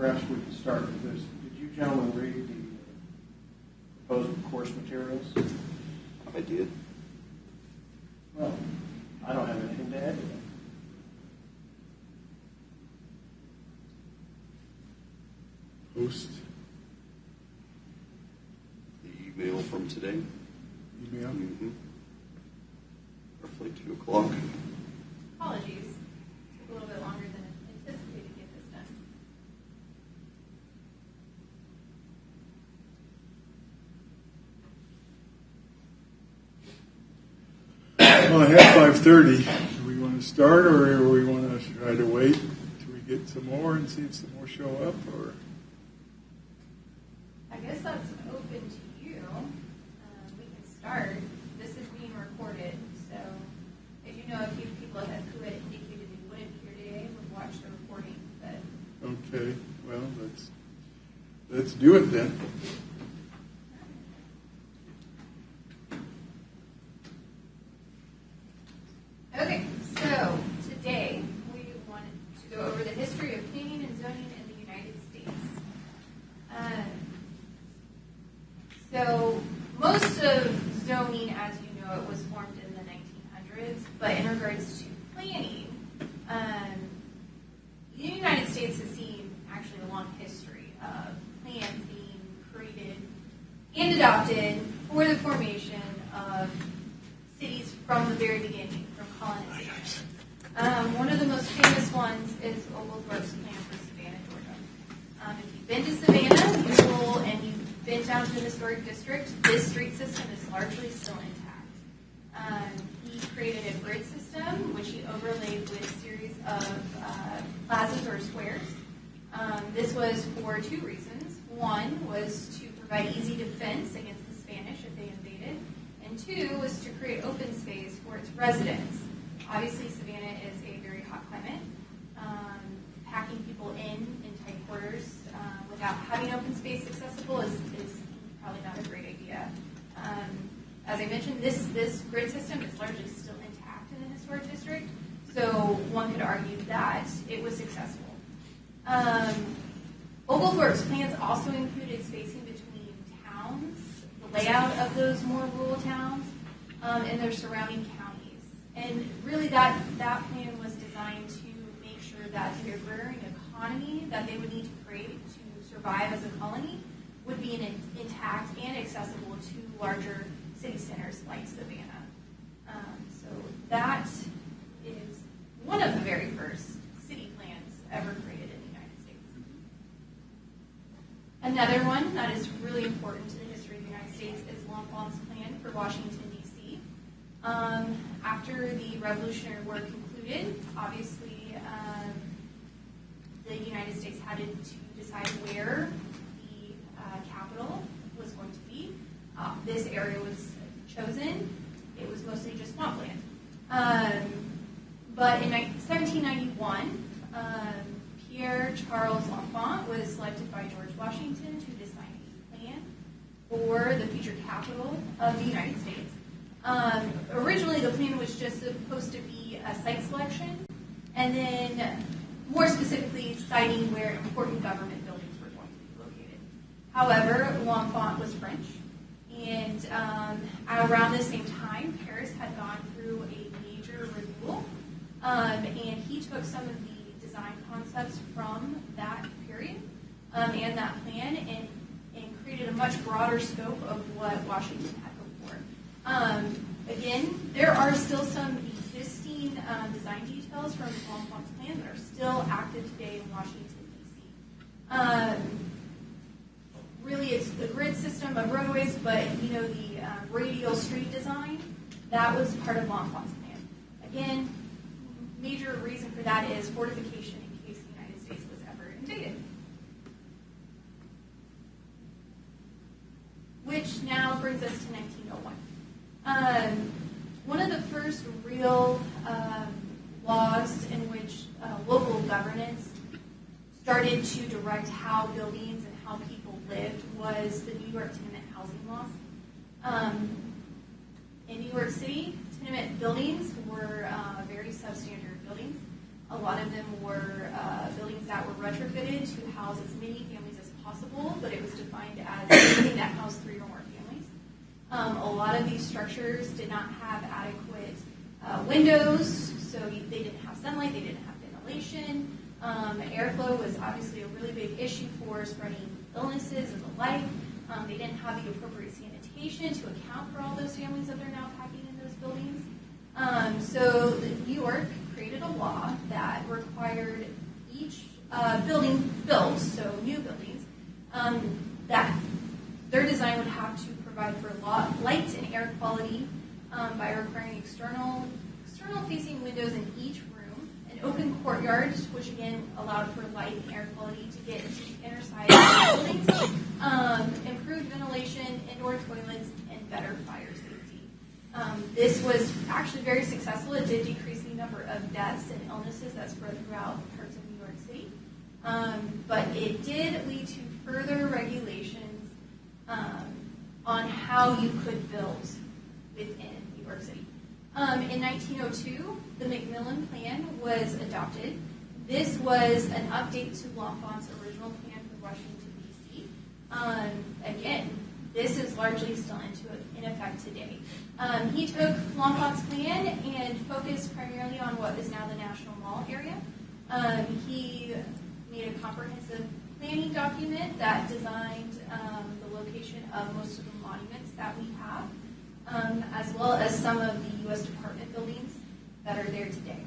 perhaps we could start with this. Did you gentlemen read the proposed course materials? I did. Well, I don't have anything to add to that. Post The email from today. email. Mm-hmm. Roughly 2 o'clock. Apologies. Took a little bit longer than anticipated to get this done. Well, I have 5:30. Do we want to start, or do we want to try to wait till we get some more and see if some more show up? Or I guess that's open to you. We can start. This is being recorded, so as you know, a few people who had indicated they wouldn't be here today would watch the recording. But okay, well, let's do it then. okay, so today we wanted to go over the history of planning and zoning in the United States. So most of zoning, as you know, it was formed in the 1900s, but in regards to planning, the United States has seen actually a long history of plans being created and adopted for the formation of cities from the very beginning, from colonization. One of the most famous ones is Oglethorpe's plan for Savannah, Georgia. If you've been to Savannah, and you've been down to the historic district, this street system is largely still intact. He created a grid system, which he overlaid with a series of plazas or squares. This was for 2 reasons. One was to provide easy defense against the Spanish if they invaded, and 2 was to create open space for its residents. Obviously, Savannah is a very hot climate. Packing people in tight quarters without having open space accessible is probably not a great idea. As I mentioned, this grid system is largely still intact in the historic district, so one could argue that it was successful. Oglethorpe's plans also included spacing between towns, the layout of those more rural towns, and their surrounding counties. And really that plan was designed to make sure that the agrarian economy that they would need to create to survive as a colony would be intact and accessible to larger city centers like Savannah. So that is one of the very first city plans ever created in the United States. Another one that is really important to the history of the United States is L'Enfant's plan for Washington, D.C. After the Revolutionary War concluded, obviously the United States had to decide where the capital was going to be. This area was chosen. It was mostly just swampland. But in 1791, Pierre Charles L'Enfant was selected by George Washington to design a plan for the future capital of the United States. Originally, the plan was just supposed to be a site selection, and then more specifically citing where important government buildings were going to be located. However, L'Enfant was French, and around the same time, Paris had gone through a major renewal, and he took some of the design concepts from that period and that plan and created a much broader scope of what Washington had hoped for. Again, there are still some existing design details from L'Enfant's plan that are still active today in Washington, D.C. Really, it's the grid system of roadways, but the radial street design, that was part of L'Enfant's plan. Again, major reason for that is fortification in case the United States was ever invaded. Which now brings us to 1901. One of the first real laws in which local governance started to direct how buildings and how people lived was the New York tenement housing laws. In New York City, tenement buildings were very substandard buildings. A lot of them were buildings that were retrofitted to house as many families as possible, but it was defined as anything that housed 3 or more families. A lot of these structures did not have adequate windows, so they didn't have sunlight, they didn't have ventilation. Airflow was obviously a really big issue for spreading illnesses and the like. They didn't have the appropriate sanitation to account for all those families that they're now packing in those buildings. So New York created a law that required each building built, so new buildings, that their design would have to provide for light and air quality by requiring external facing windows in each room, an open courtyard, which again allowed for light and air quality to get into the inner side of the buildings, improved ventilation, indoor toilets, and better fire safety. This was actually very successful. It did decrease the number of deaths and illnesses that spread throughout parts of New York City. But it did lead to further regulations on how you could build within New York City. In 1902, the Macmillan Plan was adopted. This was an update to L'Enfant's original plan for Washington, D.C. Again, this is largely still in effect today. He took L'Enfant's plan and focused primarily on what is now the National Mall area. He made a comprehensive planning document that designed the location of most of the monuments that we have, as well as some of the U.S. Department buildings that are there today.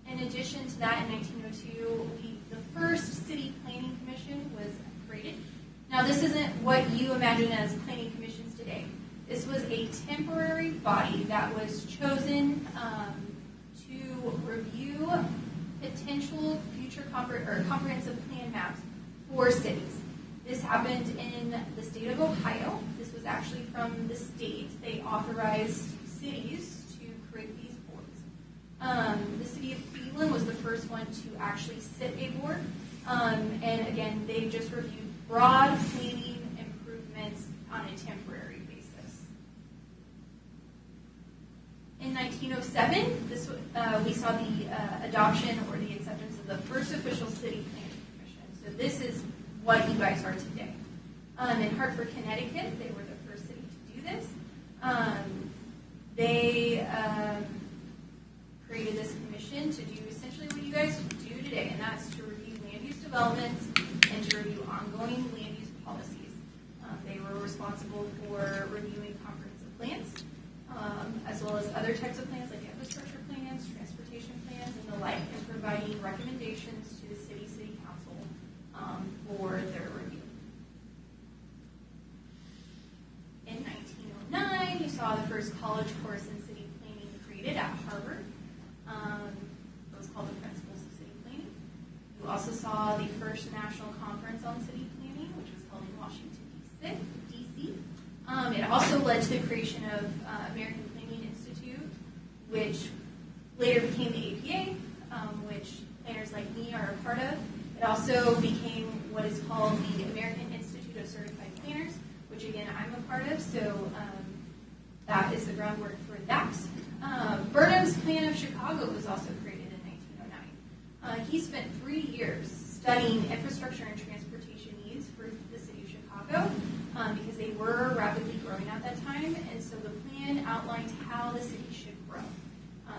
In addition to that, in 1902, the first City Planning Commission was created. Now, this isn't what you imagine as planning commissions today. This was a temporary body that was chosen to review potential future comprehensive plan maps for cities. This happened in the state of Ohio. This was actually from the state. They authorized cities to create these boards. The city of Cleveland was the first one to actually sit a board. And again, they just reviewed broad planning improvements on a temporary basis. In 1907, we saw the adoption or the acceptance of the first official city planning commission. So this is what you guys are today. In Hartford, Connecticut, they were the first city to do this. They created this commission to do essentially what you guys do today, and that's to review land use developments and to review ongoing land use policies. They were responsible for reviewing comprehensive plans, as well as other types of plans like infrastructure plans, transportation plans, and the like, and providing recommendations to the city council for their review. In 1909, you saw the first college course in city planning created at Harvard. It was called the Principles of City Planning. You also saw the first national conference on city planning, which was held in Washington, D.C. It also led to the creation of American Planning Institute, which later became the APA, which planners like me are a part of. It also became what is called the American Institute of Certified Planners, which again I'm a part of, so that is the groundwork for that. Burnham's Plan of Chicago was also created in 1909. He spent 3 years studying infrastructure and transportation needs for the city of Chicago because they were rapidly growing at that time, and so the plan outlined how the city should grow.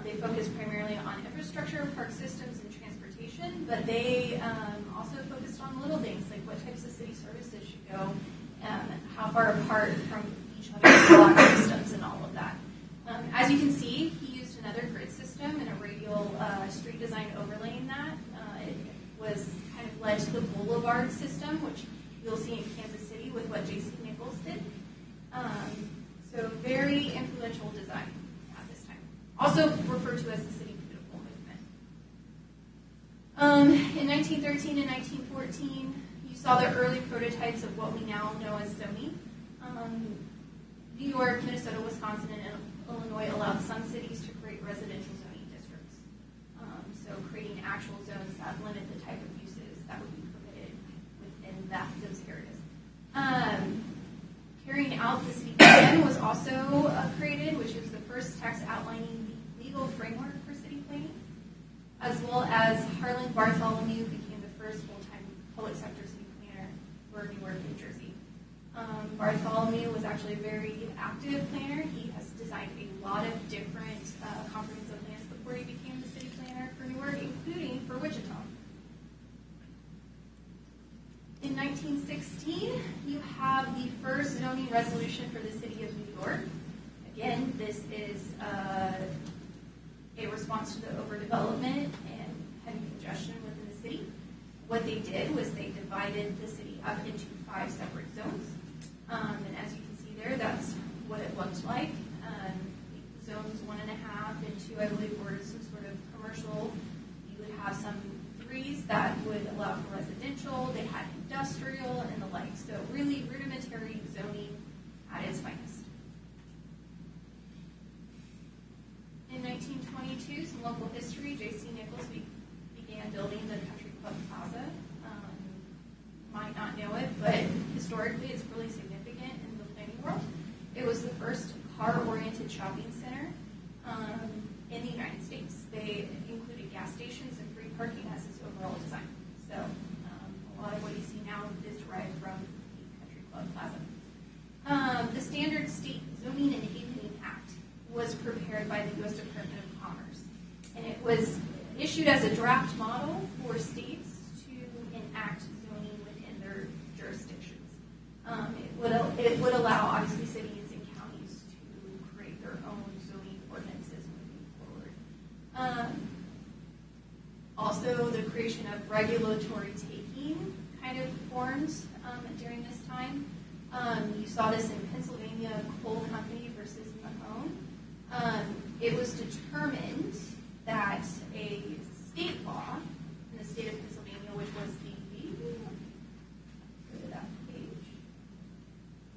They focused primarily on infrastructure, park systems, and transportation, but they also focused on little things like what types of city services should go, how far apart from each other's block systems, and all of that. As you can see, he used another grid system and a radial street design overlaying that. It was kind of led to the boulevard system, which you'll see in Kansas City with what J.C. Nichols did. So very influential design at this time. Also referred to as the City Beautiful movement. In 1913 and 1914, you saw the early prototypes of what we now know as zoning. New York, Minnesota, Wisconsin, and Illinois allowed some cities to create residential zoning districts. So creating actual zones that limit the type of uses that would be permitted within those areas. Carrying out the city plan was also created, which is the first text outlining the legal framework for city planning, as well as Harlan Bartholomew became the first full-time public sector city planner for Newark, New Jersey. Bartholomew was actually a very active planner. He has designed a lot of different comprehensive plans before he became the city planner for Newark, including for Wichita. In 1916, you have the first zoning resolution for the city of New York. Again, this is a response to the overdevelopment and heavy congestion within the city. What they did was they divided the city up into 5 separate zones. And as you can see there, that's what it looked like. Zones 1.5 and 2, I believe, were some sort of commercial. You would have some 3s that would allow for residential. They had industrial and the like. So really rudimentary zoning at its finest. In 1922, some local history, J.C. Nichols began building the Country Club Plaza. Might not know it, but historically it's really significant in the planning world. It was the first car-oriented shopping center in the United States. They included gas stations and free parking as its overall design. So a lot of what you see now is derived from the Country Club Plaza. The Standard State Zoning and Havening Act was prepared by the U.S. Department of Commerce, and it was issued as a draft model for states to enact zoning within their jurisdictions. It would allow, obviously, cities and counties to create their own zoning ordinances moving forward. Also, the creation of regulatory taking kind of formed during this time. You saw this in Pennsylvania Coal Company versus Mahone. It was determined that a state law in the state of Pennsylvania, which was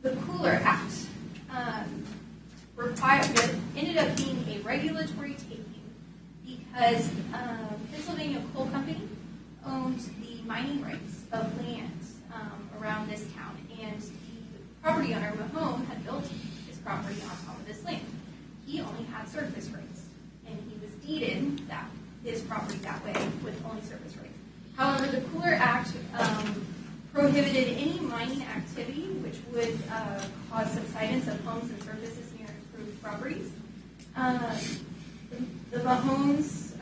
the Cooler Act, ended up being a regulatory taking because Pennsylvania Coal Company owned the mining rights of land around this town, and the property owner, Mahone, had built his property on top of this land. He only had surface rights, and he was deeded his property that way with only surface rights. However, the Cooler Act prohibited any mining activity which would cause subsidence of homes and surfaces near improved properties. The Mahones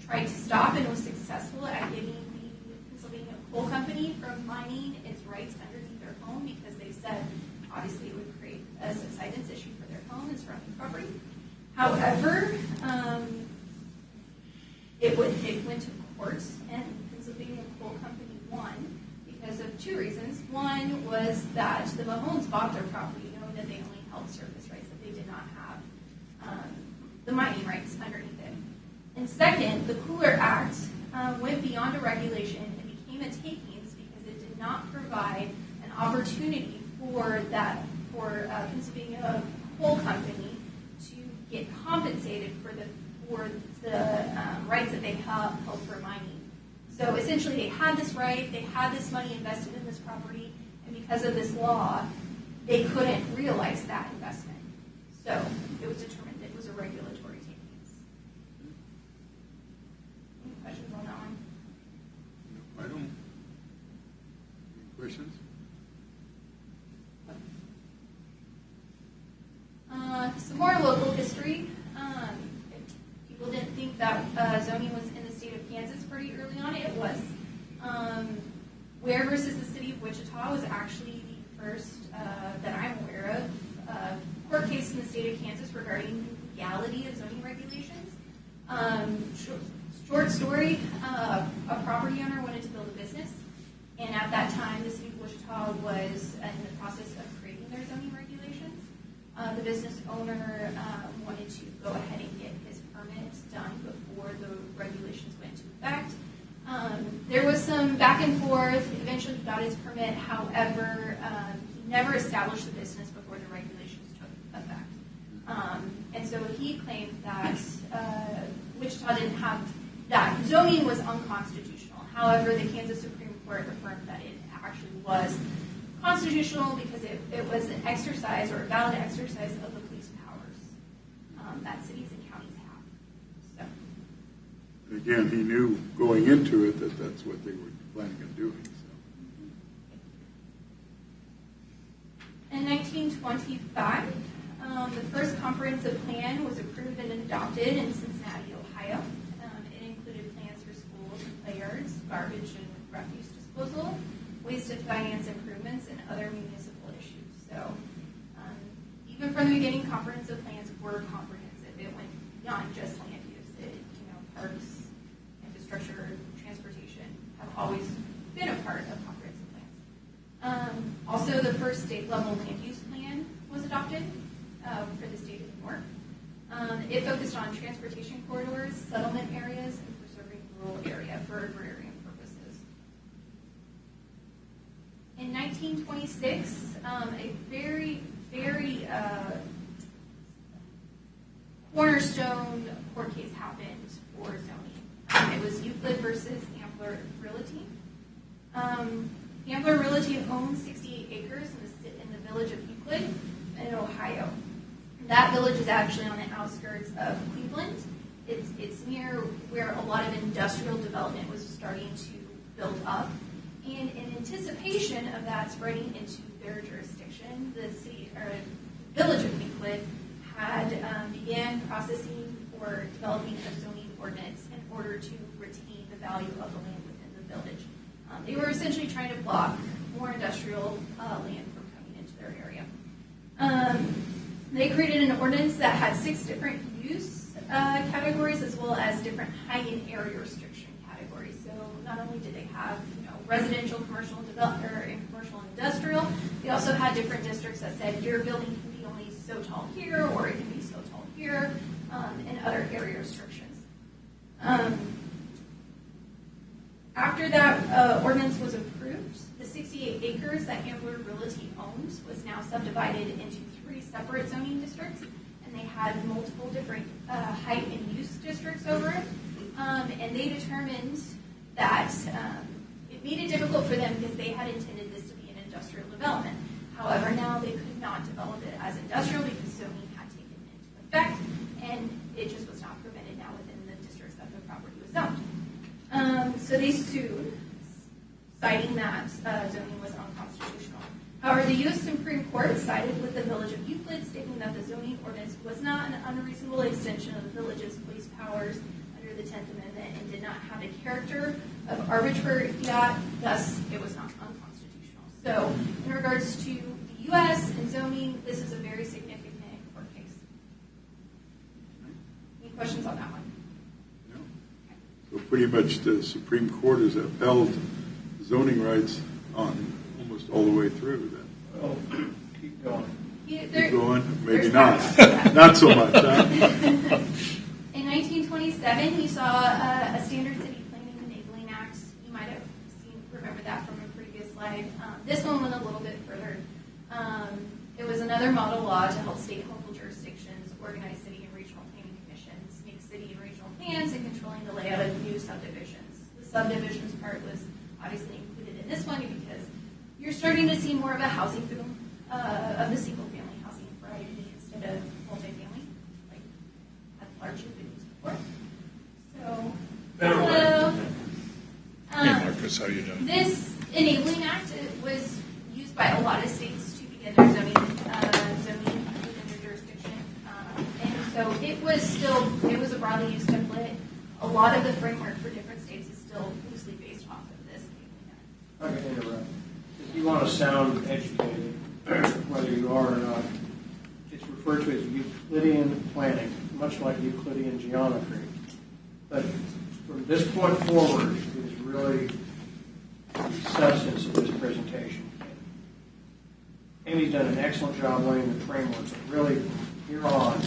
tried to stop and was successful at giving the Pennsylvania Coal Company from mining its rights underneath their home because they said, obviously, it would create a subsidence issue for their home and surrounding property. However, it went to court, and Pennsylvania Coal Company won because of 2 reasons. One was that the Mahones bought their property knowing that they only held surface rights, that they did not have the mining rights underneath it. And second, the Cooler Act went beyond a regulation and became a takings because it did not provide an opportunity for Pennsylvania Coal Company to get compensated for the rights that they held for mining. So essentially, they had this right, they had this money invested in this property, and because of this law, they couldn't realize that investment. So it was determined that it was a regulatory takings. Any questions on that one? No, I don't. Any questions? Some more local history. People didn't think that zoning was in the state of Kansas pretty early on. It was. Ware versus the city of Wichita was actually the first that I'm aware of court case in the state of Kansas regarding legality of zoning regulations. Short story, a property owner wanted to build a business, and at that time the city of Wichita was in the process of creating their zoning regulations. The business owner wanted to go ahead and get his permits done before the regulations went into effect. There was some back and forth. Eventually he got his permit. However, he never established the business before the regulations took effect. And so he claimed that Wichita didn't have, that zoning was unconstitutional. However, the Kansas Supreme Court affirmed that it actually was constitutional because it was an exercise or a valid exercise of the police powers that cities and counties have. Again, he knew going into it that that's what they were planning on doing. So. In 1925, the first comprehensive plan was approved and adopted in Cincinnati, Ohio. It included plans for schools and play yards, garbage and refuse disposal, ways to finance improvements, and other municipal issues. So even from the beginning, comprehensive plans were comprehensive. It went beyond just land use. Parks, infrastructure, transportation have always been a part of comprehensive plans. Also, the first state-level land use plan was adopted for the state of New York. It focused on transportation corridors, settlement areas, and preserving rural area for agrarian purposes. In 1926, a very cornerstone court case happened for zoning. It was Euclid versus Ambler Realty. Ambler Realty owns 68 acres in the village of Euclid in Ohio. That village is actually on the outskirts of Cleveland. It's near where a lot of industrial development was starting to build up. And in anticipation of that spreading into their jurisdiction, the village of Euclid had began processing or developing a zoning ordinance in order to retain the value of the land within the village. They were essentially trying to block more industrial land from coming into their area. They created an ordinance that had 6 different use categories as well as different height and area restriction categories. So not only did they have residential, commercial, and commercial and industrial, they also had different districts that said your building can be only so tall here or it can be so tall here, and other area restrictions. After that ordinance was approved, the 68 acres that Ambler Realty owns was now subdivided into 3 separate zoning districts, and they had multiple different height and use districts over it. And they determined that it made it difficult for them because they had intended this to be an industrial development. However, now they could not develop it as industrial because zoning had taken into effect, and it just was not permitted now within the districts that the property was zoned. So they sued, citing that zoning was unconstitutional. However, the U.S. Supreme Court sided with the village of Euclid, stating that the zoning ordinance was not an unreasonable extension of the village's police powers under the 10th Amendment and did not have a character of arbitrary fiat, thus it was not unconstitutional. So in regards to the U.S. and zoning, this is a very significant court case. Any questions on that one? No. So pretty much the Supreme Court has upheld zoning rights on almost all the way through then. Well, keep going. Keep going? Maybe not. Not so much, huh? In 1927, you saw a Standard City Planning Enabling Act. You might have remember that from a previous slide. This one went a little bit further. It was another model law to help state and local jurisdictions organize city and regional planning commissions, make city and regional plans, and controlling the layout of new subdivisions. The subdivisions part was obviously included in this one because you're starting to see more of a housing boom of the single-family housing variety instead of multifamily, like had largely been used before. So, hello. Hey Marcus, how you doing? This Enabling Act was used by a lot of states to begin their zoning within their jurisdiction, and so it was a broadly used template. A lot of the framework for different states is still loosely based off of this Enabling Act. I can interrupt. If you want to sound educated, whether you are or not, it's referred to as Euclidean planning, much like Euclidean geometry. But from this point forward is really the substance of this presentation. Amy's done an excellent job laying the framework, but really from here on,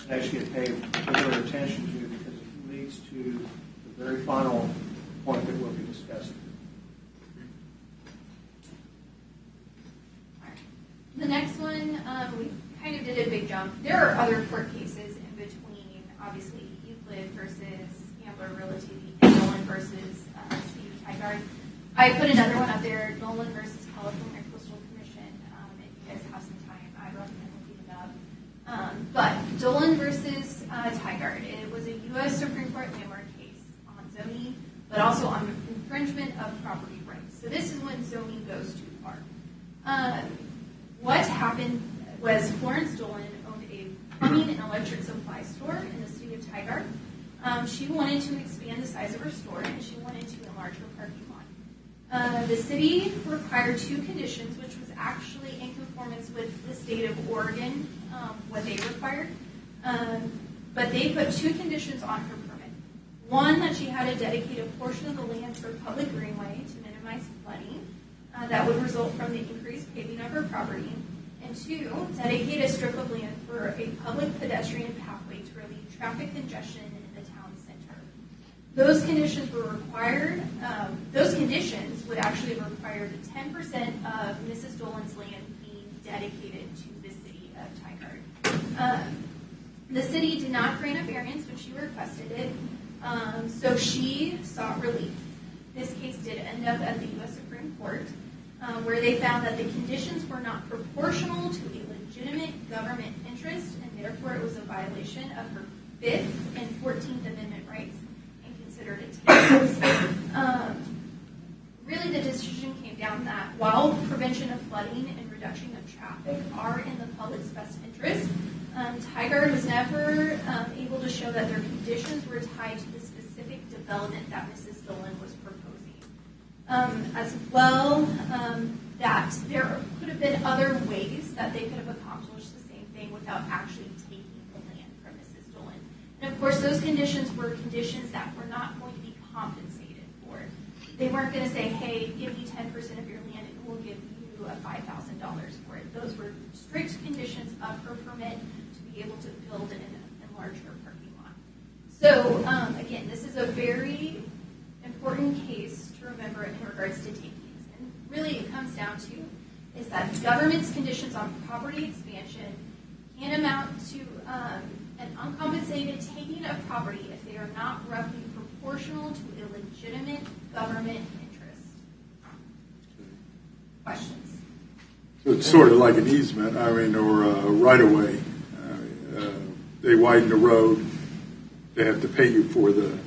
I should get paid particular attention to because it leads to the very final point that we'll be discussing. The next one, we kind of did a big jump. There are other court cases in between, obviously, Euclid versus Ambler Realty and Nolan versus Steve Tigard. I put another one up there, Nolan versus California Coastal Commission. If you guys have some time, I recommend looking it up. But Dolan versus Tigard. It was a U.S. Supreme Court landmark case on zoning, but also on infringement of property rights. So this is when zoning goes too far. What happened was Florence Dolan owned a plumbing and electric supply store in the city of Tigard. She wanted to expand the size of her store, and she wanted to enlarge her parking lot. The city required 2 conditions, which was actually in conformance with the state of Oregon, what they required. But they put 2 conditions on her permit. One, that she had to dedicate a portion of the land for public greenway to minimize flooding that would result from the increased paving of her property. And 2, dedicate a strip of land for a public pedestrian pathway to relieve traffic congestion in the town center. Those conditions were required. Those conditions would actually require the 10% of Mrs. Dolan's land being dedicated to the city of Tigard. The city did not grant a variance when she requested it, so she sought relief. This case did end up at the U.S. Supreme Court, where they found that the conditions were not proportional to a legitimate government interest, and therefore it was a violation of her 5th and 14th Amendment rights and considered it takings. Really, the decision came down that while prevention of flooding and reduction of traffic are in the public's best interest, Tigard was never able to show that their conditions were tied to the specific development that Mrs. Dolan was proposing. As well, that there could have been other ways that they could have accomplished the same thing without actually taking the land from Mrs. Dolan. And of course, those conditions were conditions that were not going to be compensated for. They weren't going to say, hey, give me 10% of your land and we'll give you $5,000 for it. Those were strict conditions of her permit to be able to build and enlarge her parking lot. So again, this is a very important case to remember in regards to takings. And really it comes down to is that government's conditions on property expansion can amount to an uncompensated taking of property if they are not roughly proportional to a legitimate government interest. Questions? So it's sort of like an easement, or a right-of-way. They widen the road, they have to pay you for the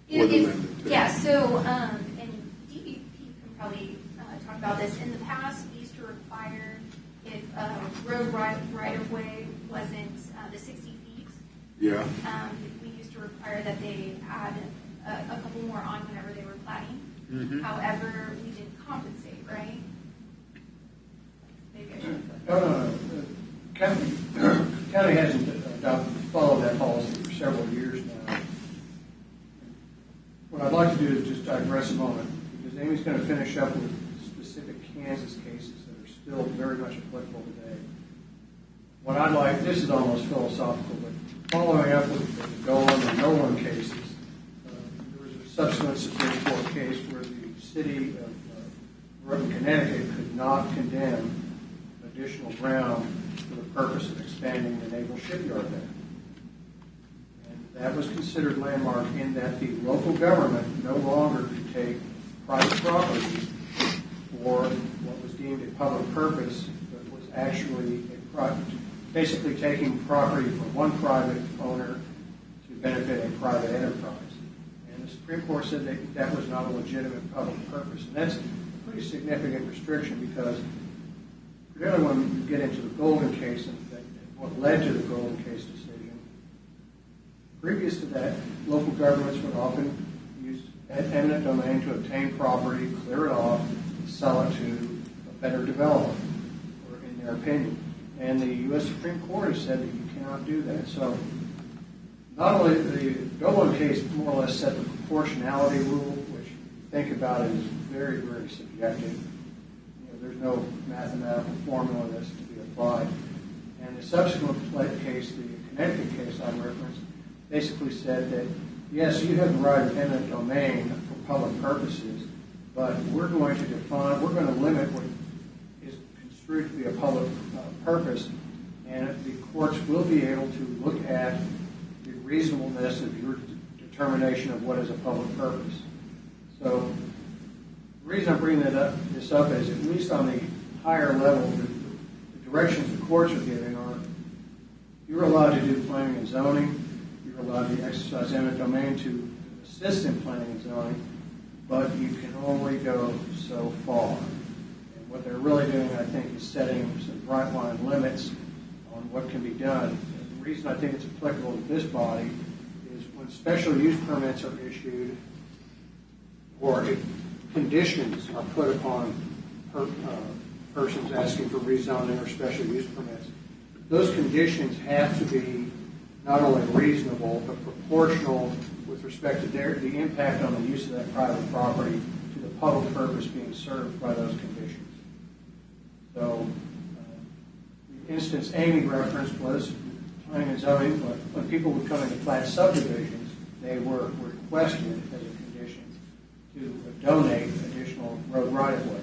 land. Yeah, so, and DEP can probably talk about this. In the past, we used to require if a road right-of-way wasn't the 60 feet, Yeah. We used to require that they add a couple more on whenever they were platting. Mm-hmm. However, we didn't compensate, right? Maybe I should put No. County hasn't followed that policy for several years now. What I'd like to do is just digress a moment, because Amy's going to finish up with specific Kansas cases that are still very much applicable today. What I'd like, this is almost philosophical, but following up with the Dolan and Nolan cases, there was a subsequent Supreme Court case where the city of Groton, Connecticut could not condemn additional ground for the purpose of expanding the naval shipyard there. And that was considered landmark in that the local government no longer could take private property for what was deemed a public purpose, but was actually basically taking property from one private owner to benefit a private enterprise. And the Supreme Court said that that was not a legitimate public purpose. And that's a pretty significant restriction, because particularly when you get into the Golden case and what led to the Golden case decision, previous to that, local governments would often use eminent domain to obtain property, clear it off, and sell it to a better developer, or in their opinion. And the U.S. Supreme Court has said that you cannot do that. So not only the Dolan case more or less set the proportionality rule, which if you think about it is very, very subjective. There's no mathematical formula that's to be applied. And the subsequent case, the Connecticut case I referenced, basically said that, yes, you have the right of eminent domain for public purposes, but we're going to limit what is construed to be a public purpose, and the courts will be able to look at the reasonableness of your determination of what is a public purpose. So the reason I'm bringing this up is, at least on the higher level, the directions the courts are giving are You're allowed to do planning and zoning. You're allowed to exercise eminent domain to assist in planning and zoning, but you can only go so far. And what they're really doing, I think, is setting some bright line limits on what can be done. And the reason I think it's applicable to this body is when special use permits are issued or if conditions are put upon persons asking for rezoning or special use permits, those conditions have to be not only reasonable but proportional with respect to the impact on the use of that private property to the public purpose being served by those conditions. So, the instance Amy referenced was planning and zoning, but when people would come into plat subdivisions, they were requested as a condition to donate additional road right-of-way.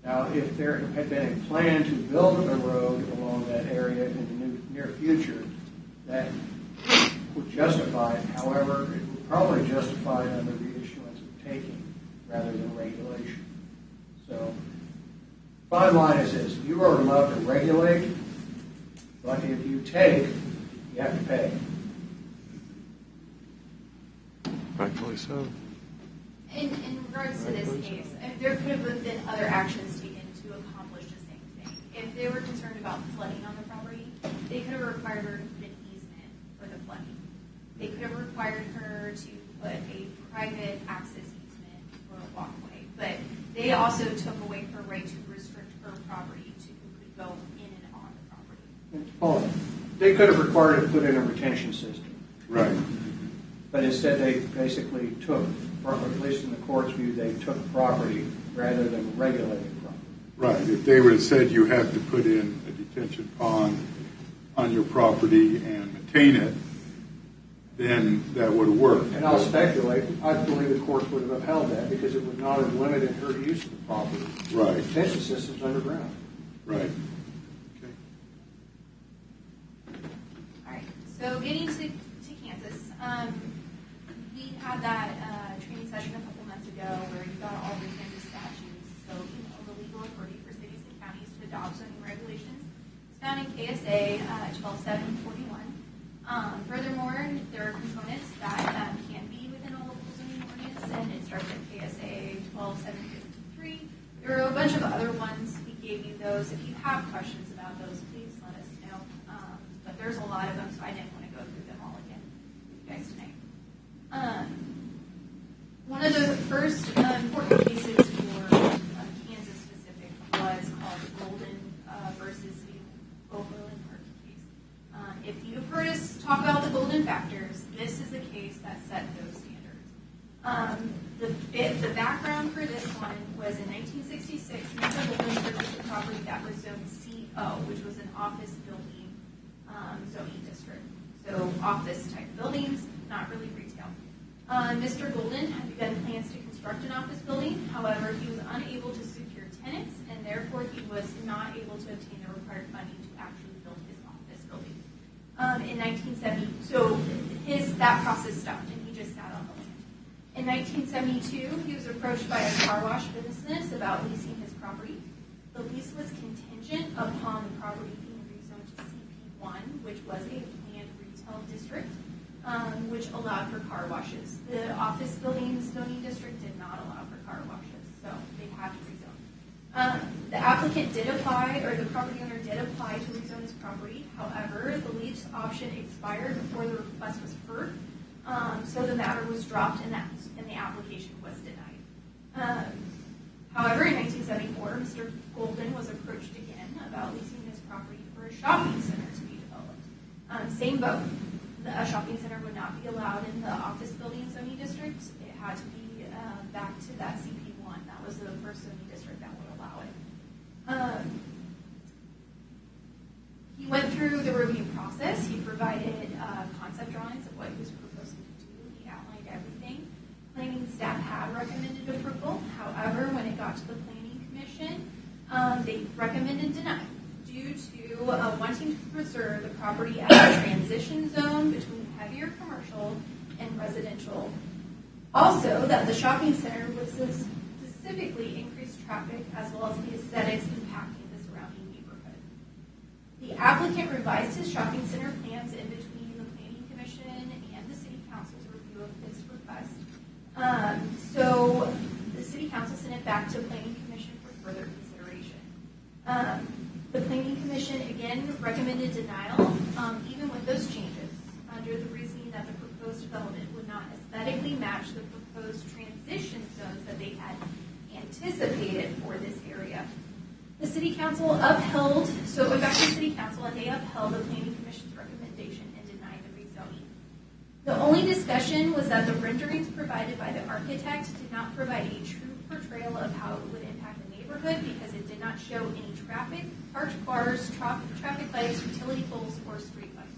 Now, if there had been a plan to build a road along that area in the near future, that would justify it. However, it would probably justify it under the issuance of taking rather than regulation. So, bottom line is this: you are allowed to regulate, but if you take, you have to pay. Rightfully so. In regards to this case, there could have been other actions taken to accomplish the same thing. If they were concerned about flooding on the property, they could have required her to put an easement for the flooding. They could have required her to put a private access easement for a walkway. But they also took away her right to restrict her property to who could go in and on the property. Oh, they could have required her to put in a retention system. Right. But instead they basically took, or at least in the court's view, they took property rather than regulating property. Right. If they would have said you have to put in a detention pond on your property and maintain it, then that would have worked. And I'll speculate, I believe the courts would have upheld that because it would not have limited her use of the property. Right. Detention systems underground. Right. Okay. All right. So getting to Kansas, we had that training session a couple months ago where you got all the Kansas statutes. So the legal authority for cities and counties to adopt zoning regulations is found in KSA 12741. Furthermore, there are components that can be within a local zoning ordinance, and it starts at KSA 12753. There are a bunch of other ones. We gave you those. If you have questions about those, please let us know. But there's a lot of them, so I didn't want to go through them all again with you guys tonight. One of the first important cases for Kansas specific was called Golden versus the Overland Park case. If you've heard us talk about the golden factors, this is a case that set those standards. The background for this one was in 1966, Mr. Golden purchased a property that was zoned CO, which was an office building zoning district. So office type buildings, not really retail. Mr. Golden had begun plans to construct an office building. However, he was unable to secure tenants, and therefore he was not able to obtain the required funding to actually build his office building. In 1970, so that process stopped, and he just sat on the land. In 1972, he was approached by a car wash business about leasing his property. The lease was contingent upon the property being rezoned to CP1, which was a planned retail district, which allowed for car washes. The office buildings zoning district did not allow for car washes, so they had to rezone. The applicant did apply, or the property owner did apply to rezone his property. However, the lease option expired before the request was heard, so the matter was dropped and the application was denied. However, in 1974, Mr. Golden was approached again about leasing his property for a shopping center to be developed. Same boat. A shopping center would not be allowed in the office building zoning district. It had to be back to that CP1. That was the first zoning district that would allow it. He went through the review process. He provided concept drawings of what he was proposing to do. He outlined everything. Planning staff had recommended approval. However, when it got to the planning commission, they recommended denial due to wanting to preserve the property as a transition zone between heavier commercial and residential. Also, that the shopping center would specifically increase traffic as well as the aesthetics impacting the surrounding neighborhood. The applicant revised his shopping center plans in between the Planning Commission and the City Council's review of his request. So the City Council sent it back to Planning Commission for further consideration. The Planning Commission again recommended denial, even with those changes, under the reasoning that the proposed development would not aesthetically match the proposed transition zones that they had anticipated for this area. The City Council upheld, so it went back to the City Council, and they upheld the Planning Commission's recommendation and denied the rezoning. The only discussion was that the renderings provided by the architect did not provide a true portrayal of how it would impact the neighborhood because it did not show any traffic, parked cars, traffic lights, utility poles, or street lights.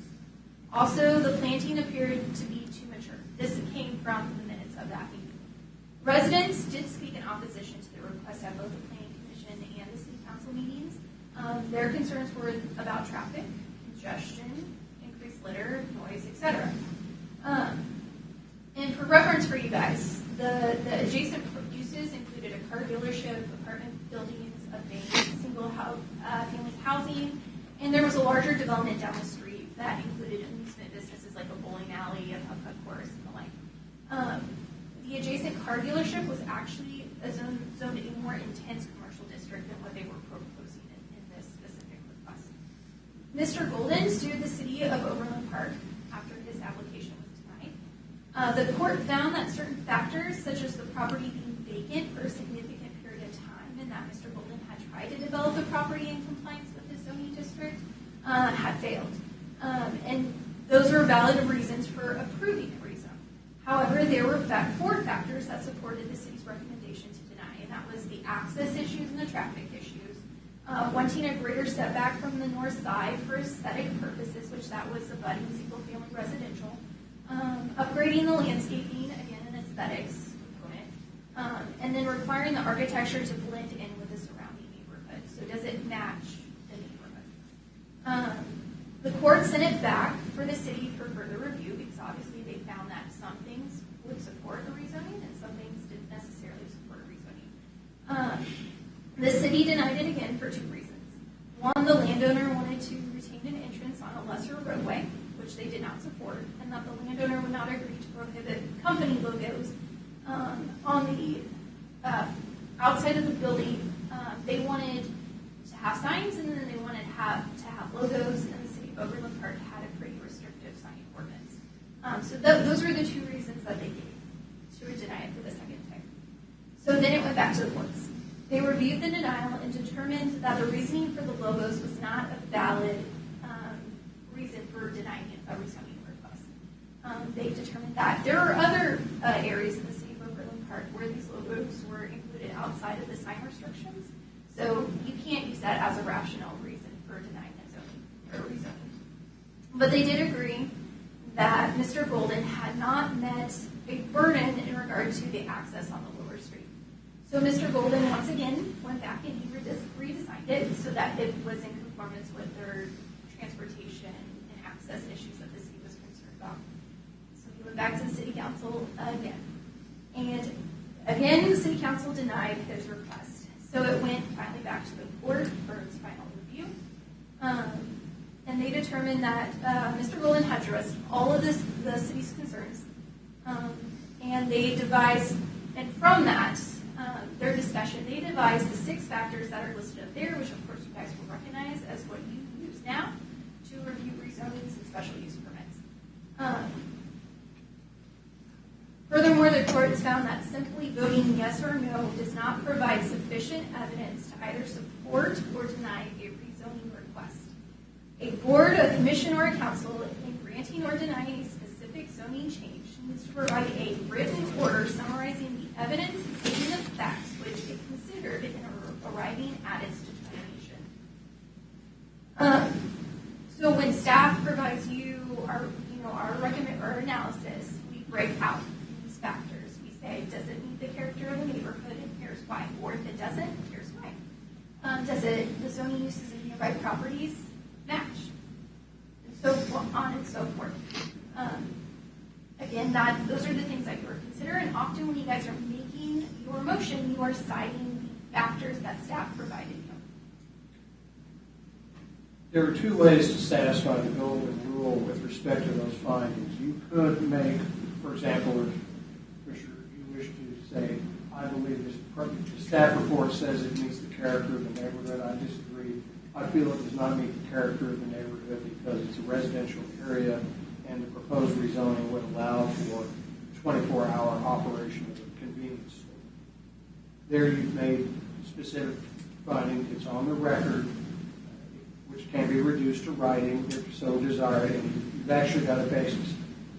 Also, the planting appeared to be too mature. This came from the minutes of that meeting. Residents did speak in opposition to the request at both the Planning Commission and the City Council meetings. Their concerns were about traffic, congestion, increased litter, noise, etc. And for reference for you guys, the adjacent uses included a car dealership, apartment buildings, a bank, single family housing, and there was a larger development down the street that included amusement businesses like a bowling alley, a putt-putt course, and the like. The adjacent car dealership was actually zoned a more intense commercial district than what they were proposing in this specific request. Mr. Golden sued the city of Overland Park after his application was denied. The court found that certain factors, such as the property being vacant for a significant period of time and that Mr. Golden had tried to develop the property in compliance with his zoning district, had failed. And those were valid reasons for approving the rezone. However, there were 4 factors that supported the city's recommendation to deny, and that was the access issues and the traffic issues, wanting a greater setback from the north side for aesthetic purposes, which that was abutting single-family residential, upgrading the landscaping, again, an aesthetics component, and then requiring the architecture to blend in with the surrounding neighborhood. So does it match the neighborhood? The court sent it back for the city for further review because obviously they found that some things would support a rezoning and some things didn't necessarily support a rezoning. The city denied it again for 2 reasons. One, the landowner wanted to retain an entrance on a lesser roadway, which they did not support, and that the landowner would not agree to prohibit company logos on the outside of the building. They wanted to have signs, and then they wanted to have logos, and the city of Overland Park had a pretty restrictive sign ordinance. So those were the 2 reasons that they gave to deny it for the second time. So then it went back to the courts. They reviewed the denial and determined that the reasoning for the logos was not a valid reason for denying a rezoning request. They determined that there are other areas in the city of Overland Park where these logos were included outside of the sign restrictions. So you can't use that as a rational reason for denying a zoning or rezoning. But they did agree that Mr. Golden had not met a burden in regard to the access on the lower street. So Mr. Golden once again went back and he redesigned it so that it was in conformance with their transportation and access issues that the city was concerned about. So he went back to the city council again. And again, the city council denied his request. So it went finally back to the court for its final review. And they determined that Mr. Golden had addressed all of the city's concerns. And they devised, and from that, their discussion, they devised the 6 factors that are listed up there, which of course you guys will recognize as what you use now to review rezonings and special use permits. Furthermore, the courts found that simply voting yes or no does not provide sufficient evidence to either support or deny a rezoning request. A board, a commission, or a council, in granting or denying a specific zoning change, needs to provide a written order summarizing the evidence and stating the facts which it considered in arriving at its determination. So when staff provides you our analysis, we break out these factors. We say, does it meet the character of the neighborhood, and here's why. Or if it doesn't, here's why. Does the zoning uses in nearby properties match? And so on and so forth. Again, those are the things that you are considering. Often when you guys are making your motion, you are citing the factors that staff provided you. There are two ways to satisfy the golden rule with respect to those findings. You could make, for example, if you wish to say, I believe the staff report says it meets the character of the neighborhood. I disagree. I feel it does not meet the character of the neighborhood because it's a residential area and the proposed rezoning would allow for 24-hour operation of a convenience store. There you've made specific findings. It's on the record, which can be reduced to writing if so desired, and you've actually got a basis.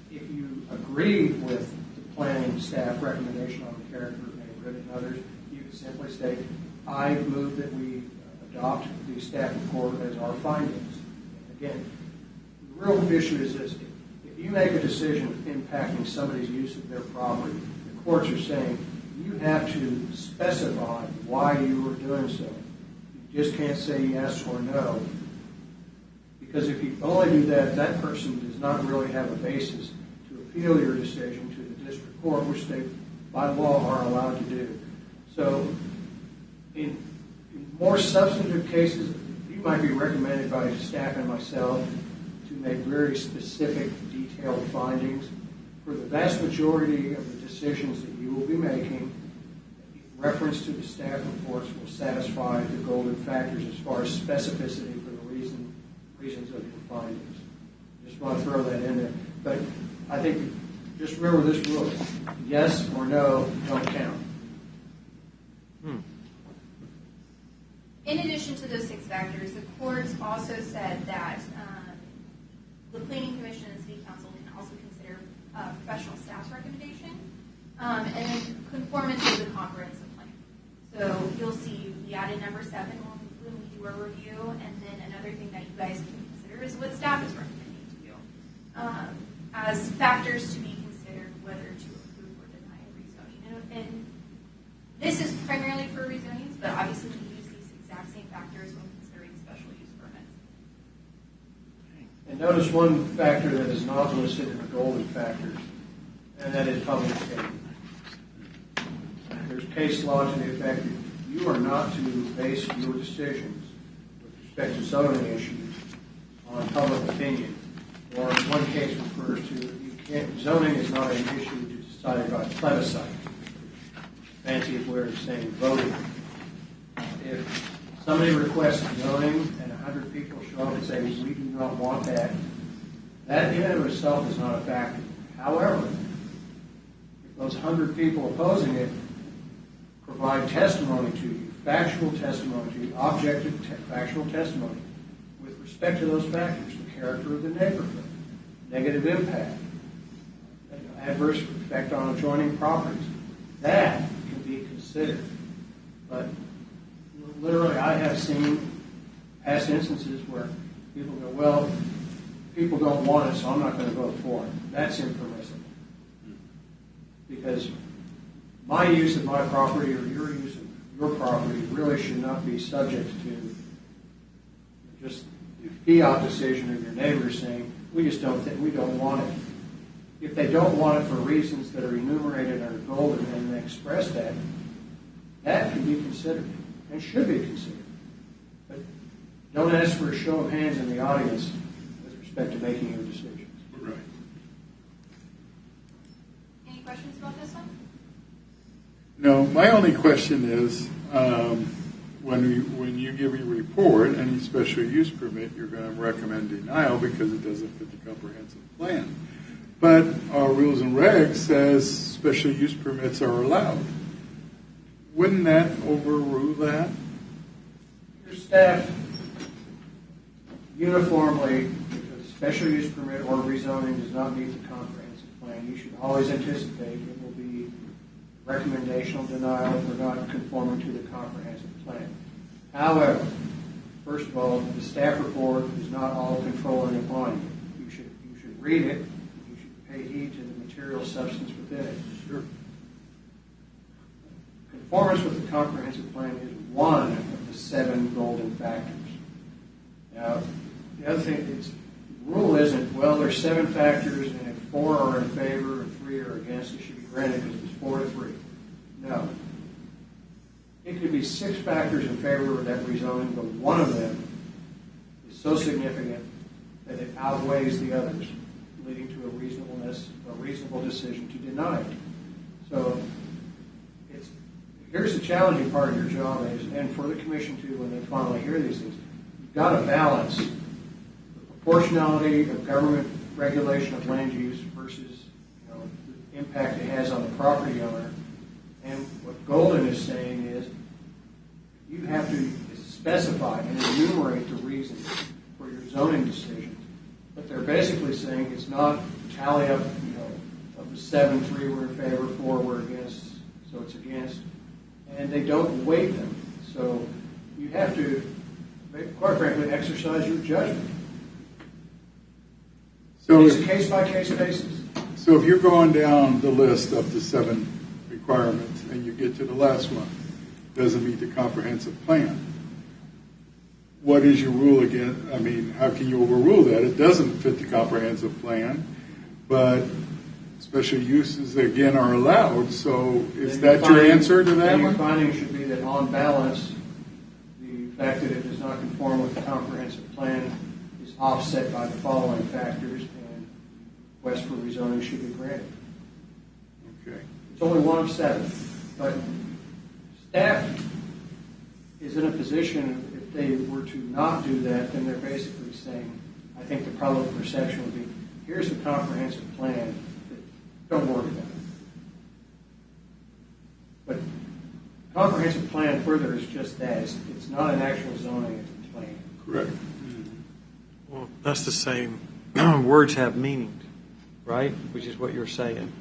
If you agree with the planning staff recommendation on the character of the neighborhood and others, you can simply state, I move that we adopt the staff report as our findings. Again, the real issue is this. If you make a decision impacting somebody's use of their property, the courts are saying you have to specify why you are doing so. You just can't say yes or no. Because if you only do that, that person does not really have a basis to appeal your decision to the district court, which they, by law, are allowed to do. So in more substantive cases, you might be recommended by staff and myself to make very specific, detailed findings. For the vast majority of the decisions that you will be making, reference to the staff reports will satisfy the golden factors as far as specificity for the reasons of your findings. Just want to throw that in there. But I think just remember this rule. Yes or no don't count. In addition to those 6 factors, the courts also said that the Planning Commission and City Council can also consider professional staff's recommendation and then conformance to the comprehensive plan. So you'll see we added number 7 when we do our review, and then another thing that you guys can consider is what staff is recommending to you as factors to be considered whether to approve or deny a rezoning. And this is primarily for rezonings, but obviously we use these exact same factors when considering special use permits. And notice one factor that is not listed in the golden factors, and that is public safety. There's case law to the effect that you are not to base your decisions with respect to zoning issues on public opinion. Or in one case refers to zoning is not an issue to decide by plebiscite. Fancy way of saying voting. If somebody requests zoning and 100 people show up and say we do not want that, that in and of itself is not a factor. However, if those 100 people opposing it provide testimony to you, factual testimony to you, objective factual testimony with respect to those factors, the character of the neighborhood, negative impact, adverse effect on adjoining properties, that can be considered. But literally, I have seen past instances where people go, well, people don't want it, so I'm not going to vote for it. That's impermissible. Because my use of my property or your use of your property really should not be subject to just the fiat decision of your neighbors saying, we just don't think, we don't want it. If they don't want it for reasons that are enumerated under golden and they express that, that can be considered and should be considered. But don't ask for a show of hands in the audience with respect to making your decisions. Right. Any questions about this one? No, my only question is, when you give your report, any special use permit, you're going to recommend denial because it doesn't fit the comprehensive plan. But our rules and regs says special use permits are allowed. Wouldn't that overrule that? Your staff uniformly, if a special use permit or rezoning does not meet the comprehensive plan, you should always anticipate it will be recommendational denial for not conforming to the comprehensive plan. However, first of all, the staff report is not all controlling and binding. You should read it. You should pay heed to the material substance within it. Sure. Conformance with the comprehensive plan is one of the 7 golden factors. Now, the other thing is, the rule isn't, well, there's 7 factors, and if 4 are in favor and 3 are against, it should be granted because it's 4-3. No. It could be 6 factors in favor of that rezoning, but one of them is so significant that it outweighs the others, leading to a reasonable decision to deny it. So here's the challenging part of your job, and for the commission too, when they finally hear these things, you've got to balance the proportionality of government regulation of land use versus the impact it has on the property owner. And what Golden is saying is you have to specify and enumerate the reasons for your zoning decisions. But they're basically saying it's not tally up, of the 7, 3 were in favor, 4 were against, so it's against. And they don't weight them. So you have to, quite frankly, exercise your judgment. So It's a case-by-case basis. So if you're going down the list of the 7 requirements and you get to the last one, doesn't meet the comprehensive plan, what is your rule again? I mean, how can you overrule that? It doesn't fit the comprehensive plan, but special uses, again, are allowed. So is that your answer to that then your one? finding should be that on balance, the fact that it does not conform with the comprehensive plan is offset by the following factors, and request for rezoning should be granted. Okay. It's only one of 7, but staff is in a position, if they were to not do that, then they're basically saying, I think the public perception would be, here's the comprehensive plan, don't worry about it. But comprehensive plan further is just that. It's not an actual zoning, it's a plan. Correct. Well, that's the same. Words have meaning, right? Which is what you're saying.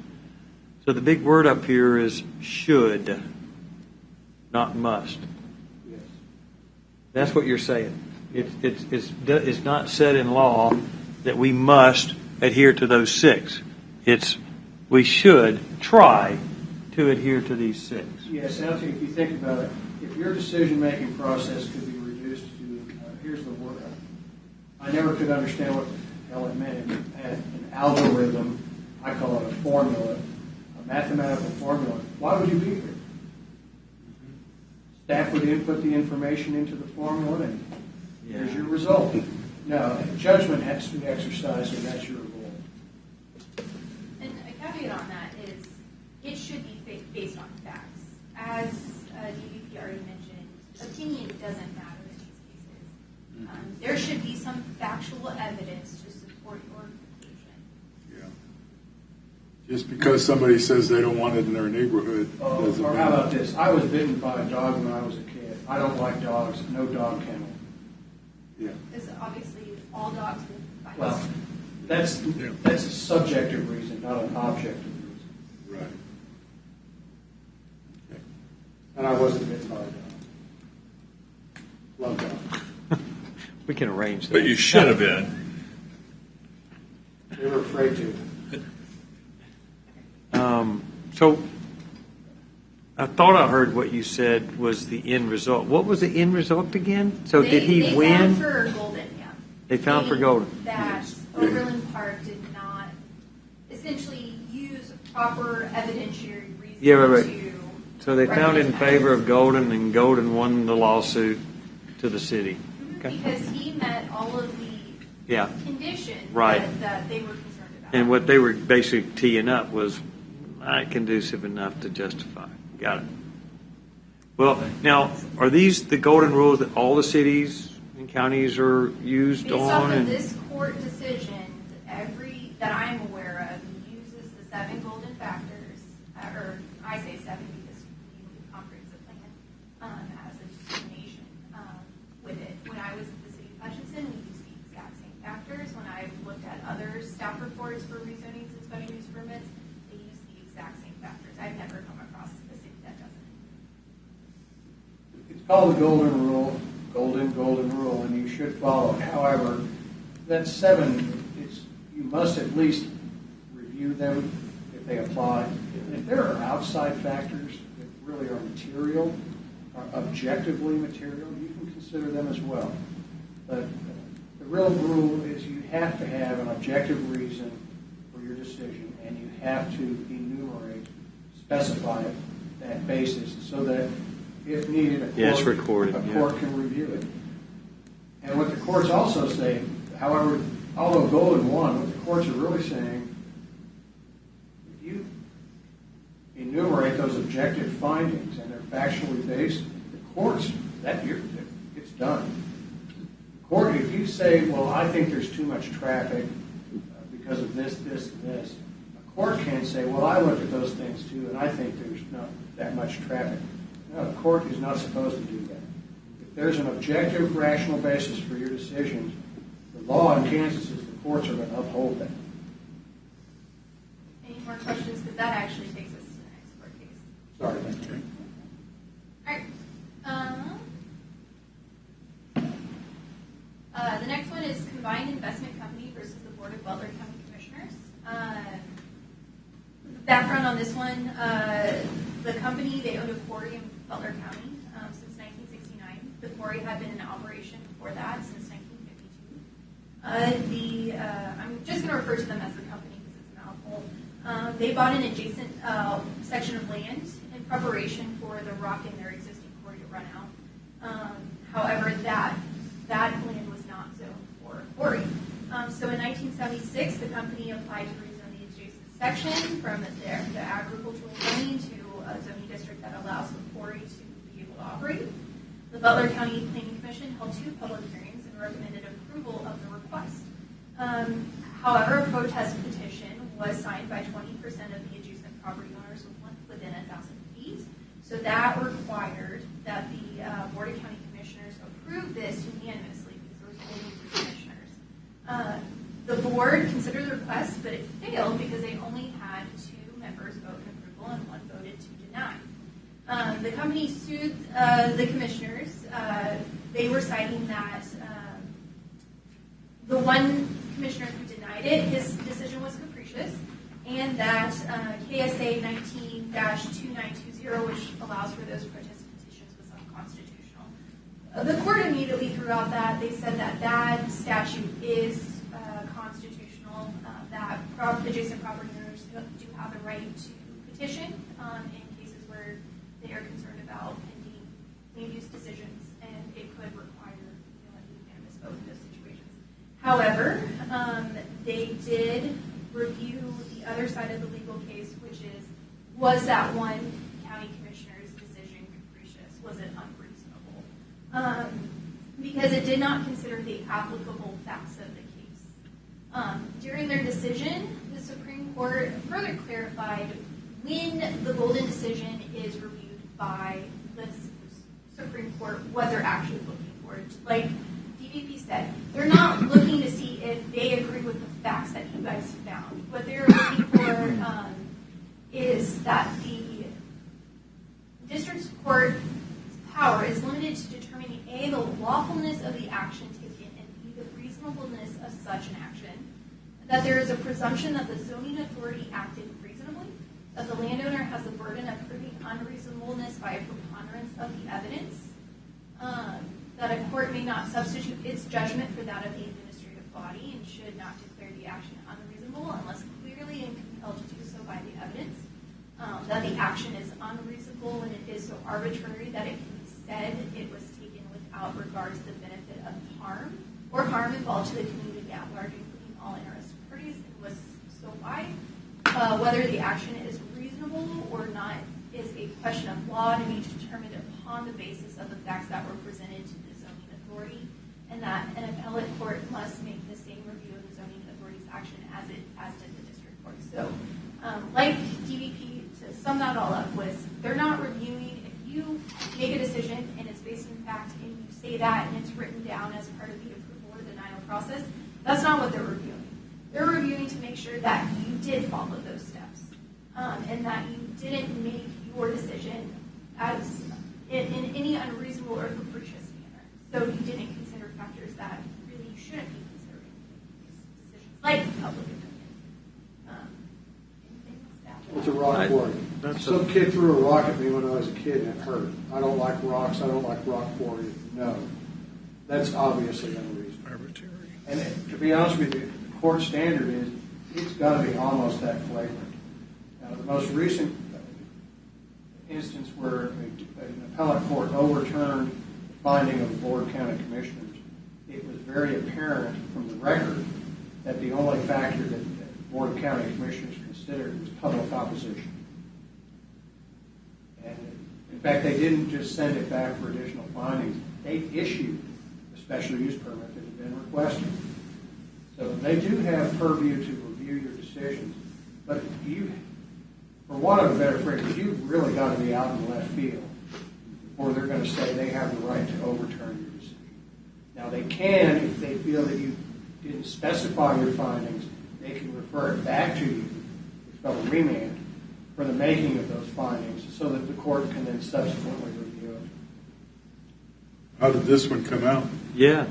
So the big word up here is should, not must. Yes. That's what you're saying. It's not said in law that we must adhere to those 6. It's we should try to adhere to these 6. Yes, and I think if you think about it, if your decision-making process could be reduced to, here's the word, I never could understand what the hell it meant. An algorithm, I call it a formula, a mathematical formula. Why would you be here? Staff would input the information into the formula, and here's your result. No, judgment has to be exercised, and that's your role. And a caveat on that is it should be based on facts. As DVP already mentioned, opinion doesn't matter in these cases. There should be some factual evidence to support your conclusion. Yeah. Just because somebody says they don't want it in their neighborhood doesn't Or mean. how about this? I was bitten by a dog when I was a kid. I don't like dogs. No dog kennel. Yeah. Because obviously all dogs will bite. Well, that's a subjective reason, not an objective reason. Right. Okay. And I wasn't bitten by a dog. Love dogs. We can arrange that. But you should have been. They were afraid to. So I thought I heard what you said was the end result. What was the end result again? So did he they win? Found for Golden, yeah. They found for Golden. That Overland Park did not essentially use proper evidentiary reasoning Yeah, right. to. So they found in recognize- favor of Golden, and Golden won the lawsuit to the city. Okay. Because he met all of the Yeah. conditions Right. that they were concerned about. And what they were basically teeing up was not conducive enough to justify. Got it. Well, now, are these the golden rules that all the cities and counties are used Based off on? of And this court decision, that I am aware of uses the 7 golden factors, or I say 7 because we use the comprehensive plan as a determination with it. When I was at the city of Hutchinson, we used the exact same factors. When I looked at other staff reports for rezonings and special use permits, they use the exact same factors. I've never come across a city that doesn't. It's called the golden rule, golden rule, and you should follow it. However, that 7, you must at least review them if they apply. And if there are outside factors that really are material, are objectively material, you can consider them as well. But the real rule is you have to have an objective reason for your decision, and you have to enumerate, specify that basis so that if needed, Yeah, it's recorded, a yeah. court can review it. And what the courts also say, however, although Golden won, what the courts are really saying, if you enumerate those objective findings and they're factually based, the courts, it's done. The court, if you say, well, I think there's too much traffic because of this, this, and this, a court can't say, well, I looked at those things too, and I think there's not that much traffic. No, the court is not supposed to do that. If there's an objective, rational basis for your decisions, the law in Kansas is the courts are going to uphold that. Any more questions? Because that actually takes us to the next court case. Sorry, thank you. All right. The next one is Combined Investment Company versus the Board of Butler County Commissioners. Background on this one, the company, they owned a quarry in Butler County since 1969. The quarry had been in operation before that since 1952. I'm just going to refer to them as the company because it's a mouthful. They bought an adjacent section of land in preparation for the rock in their existing quarry to run out. However, that land was not zoned for quarry. So in 1976, the company applied to rezone the adjacent section from the agricultural zoning to a zoning district that allows the quarry to be able to operate. The Butler County Planning Commission held 2 public hearings and recommended approval of the request. However, a protest petition was signed by 20% of the adjacent property owners within 1,000 feet. So that required that the Board of County Commissioners approve this unanimously because there was only 3 commissioners. The board considered the request, but it failed because they only had 2 members vote in approval and 1 voted to deny. The company sued the commissioners. They were citing that the one commissioner who denied it, his decision was capricious, and that KSA 19-2920, which allows for those protest petitions, was unconstitutional. The court immediately threw out that. They said that statute is constitutional, that adjacent property owners do have the right to petition in cases where they are concerned about pending land use decisions, and it could require a unanimous vote in those situations. However, they did review the other side of the legal case, which is, was that one county commissioner's decision capricious? Was it unreasonable? Because it did not consider the applicable facts of the case. During their decision, the Supreme Court further clarified when the Golden decision is reviewed by the Supreme Court, what they're actually looking for. Like DVP said, they're not looking to see if they agree with the facts that you guys found. What they're looking for is that the district court's power is limited to determining A, the lawfulness of the action taken, and B, the reasonableness of such an action. That there is a presumption that the zoning authority acted reasonably, that the landowner has the burden of proving unreasonableness by a preponderance of the evidence, that a court may not substitute its judgment for that of the administrative body and should not declare the action unreasonable unless clearly and compelled to do so by the evidence, that the action is unreasonable and it is so arbitrary that it can be said it was taken without regard to the benefit of harm or harm involved to the community at large, including all interested parties, and was so wide. Whether the action is reasonable or not is a question of law to be determined upon the basis of the facts that were presented to the zoning authority, and that an appellate court must make the same review of the zoning authority's action as did the district court. So, like DVP, to sum that all up, was they're not reviewing. If you make a decision and it's based in fact, and you say that and it's written down as part of the approval or denial process, that's not what they're reviewing. They're reviewing to make sure that you did follow those steps, and that you didn't make your decision as in any unreasonable or capricious manner. So you didn't consider factors that really you shouldn't be considering these decisions, like public opinion. Anything else? It's a rock quarry. Some kid threw a rock at me when I was a kid and it hurt. I don't like rocks. I don't like rock quarry. No. That's obviously unreasonable. Arbitrary. And to be honest with you, the court standard is it's got to be almost that flagrant. Now, the most recent instance where an appellate court overturned the finding of the Board of County Commissioners it was very apparent from the record that the only factor that the Board of County Commissioners considered was public opposition. And in fact, they didn't just send it back for additional findings. They issued a special use permit that had been requested. So they do have purview to review your decisions. But you, for want of a better phrase, you really got to be out in left field before they're going to say they have the right to overturn your decision. Now they can, if they feel that you didn't specify your findings, they can refer it back to you, it's called a remand, for the making of those findings so that the court can then subsequently review it. How did this one come out? Yeah.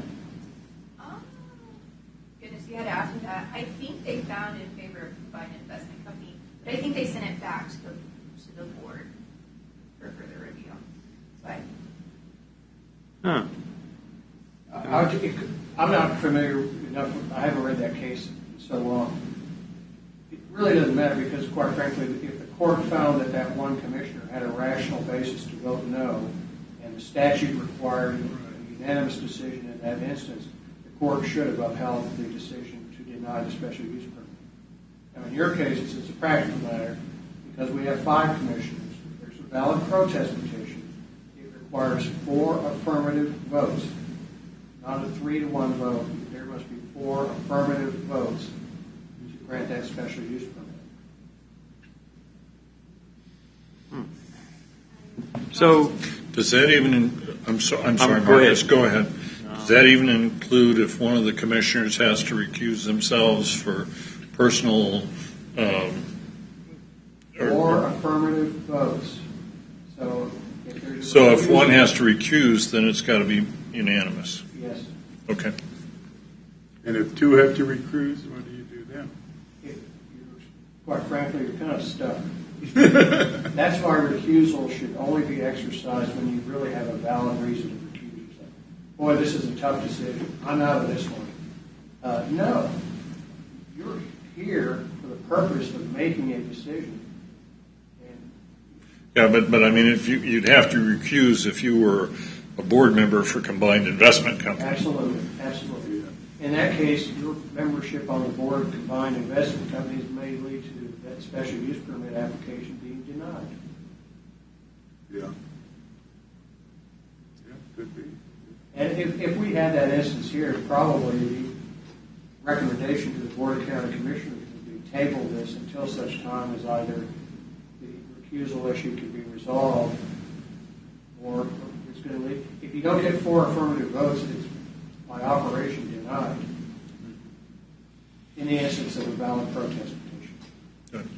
Goodness, you had to ask me that. I think they found in favor of Combined Investment Company, but I think they sent it back to the board for further review. So I'm not familiar enough, I haven't read that case in so long. It really doesn't matter because, quite frankly, if the court found that that one commissioner had a rational basis to vote no, and the statute required a unanimous decision in that instance, the court should have upheld the decision to deny the special use permit. Now, in your case, it's a practical matter because we have 5 commissioners. There's a valid protest petition. It requires 4 affirmative votes, not a 3-to-1 vote. There must be 4 affirmative votes to grant that special use permit. So, Does that even, I'm sorry, go Marcus, ahead. go ahead. Does that even include if one of the commissioners has to recuse themselves for personal, 4 affirmative votes. So if one has to recuse, then it's got to be unanimous. Yes. Okay. And if 2 have to recuse, what do you do then? Quite frankly, you're kind of stuck. That's why recusal should only be exercised when you really have a valid reason to recuse yourself. Boy, this is a tough decision. I'm out of this one. No. You're here for the purpose of making a decision. Yeah, but I mean, if you'd have to recuse if you were a board member for Combined Investment Company. Absolutely. In that case, your membership on the board of Combined Investment Companies may lead to that special use permit application being denied. Yeah. Yeah, could be. And if we had that instance here, probably the recommendation to the Board of County Commissioners would be table this until such time as either the recusal issue can be resolved or it's going to lead. If you don't get 4 affirmative votes, it's by operation denied in the instance of a valid protest petition. Good.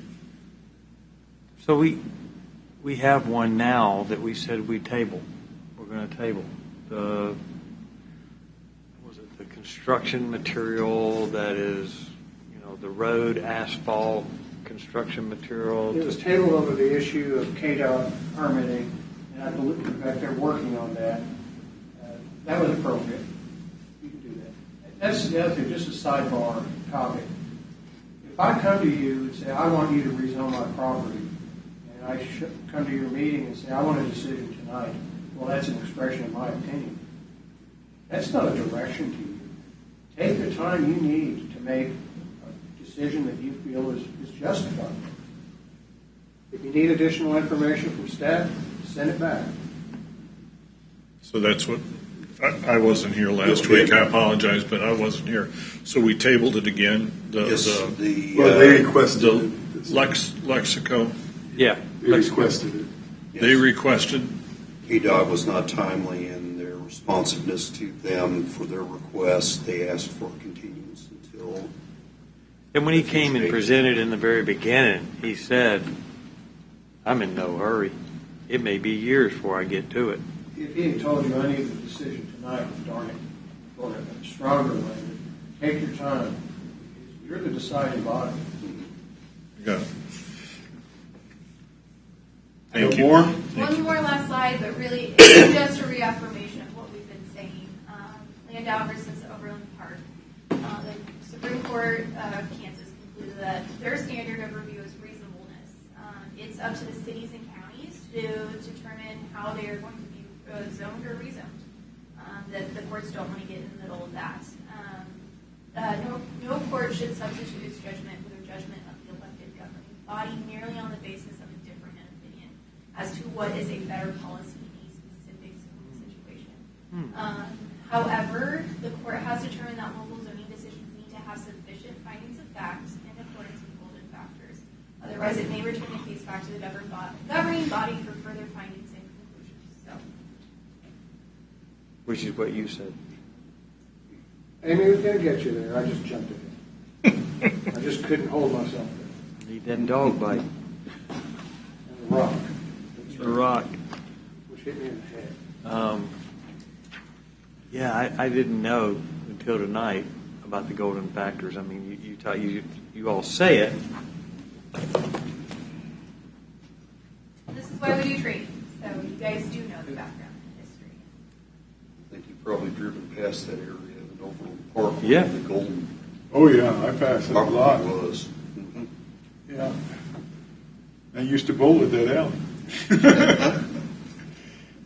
so we have one now that we said we'd table. We're going to table the construction material that is, the road asphalt construction material. It was tabled over the issue of KDOT permitting, and I believe, in fact, they're working on that. That was appropriate. You can do that. That's the other thing, just a sidebar topic. If I come to you and say, I want you to rezone my property, and I come to your meeting and say, I want a decision tonight, well, that's an expression of my opinion. That's not a direction to you. Take the time you need to make a decision that you feel is justified. If you need additional information from staff, send it back. So that's what, I wasn't here last week, I apologize, but I wasn't here. So we tabled it again? Yes, They requested The it. Lexico, Yeah. They requested it. they requested, KDOT was not timely in their responsiveness to them for their request. They asked for continuance until. And when he came and presented in the very beginning, he said, I'm in no hurry. It may be years before I get to it. If he had told you I need the decision tonight, darn it, or a stronger way, take your time. You're the deciding body. got it. Thank No you. more? one more last slide, but really it's just a reaffirmation of what we've been saying. Landau versus Overland Park. The Supreme Court of Kansas concluded that their standard of review is reasonableness. It's up to the cities and counties to determine how they are going to be zoned or rezoned. That the courts don't want to get in the middle of No court should substitute its judgment with a judgment of the elected governing body merely on the basis of a different opinion as to what is a better policy in a specific situation. However, the court has determined that local zoning decisions need to have sufficient findings of facts in accordance with golden factors. Otherwise, it may return the case back to the governing body for further findings and conclusions. So, Which is what you said. Amy was going to get you there. I just jumped in. I just couldn't hold myself there. Need that dog bite. And the rock, The rock. which hit me in the head. Yeah, I didn't know until tonight about the golden factors. I mean, you all say it. this is why we do training. So you guys do know the background and history. I think you've probably driven past that area in Overland Park. Yeah. The Golden Oh, yeah, I pass it a lot. property was. Mhm. Yeah. I used to bowl at that alley.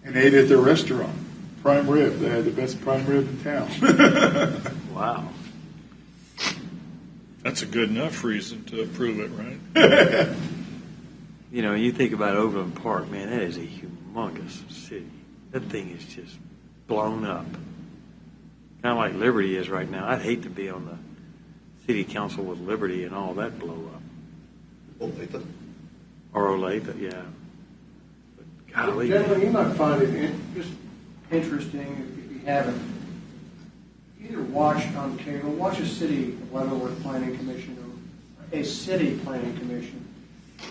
And ate at their restaurant, Prime Rib. They had the best prime rib in town. Wow. That's a good enough reason to approve it, right? You know, you think about Overland Park, man, that is a humongous city. That thing is just blown up. Kind of like Liberty is right now. I'd hate to be on the city council with Liberty and all that blow up. Olathe. Or Olathe, yeah. But golly. Gentlemen, you might find it just interesting if you haven't. Either watch on cable, watch a city Leavenworth Planning Commission or a city planning commission,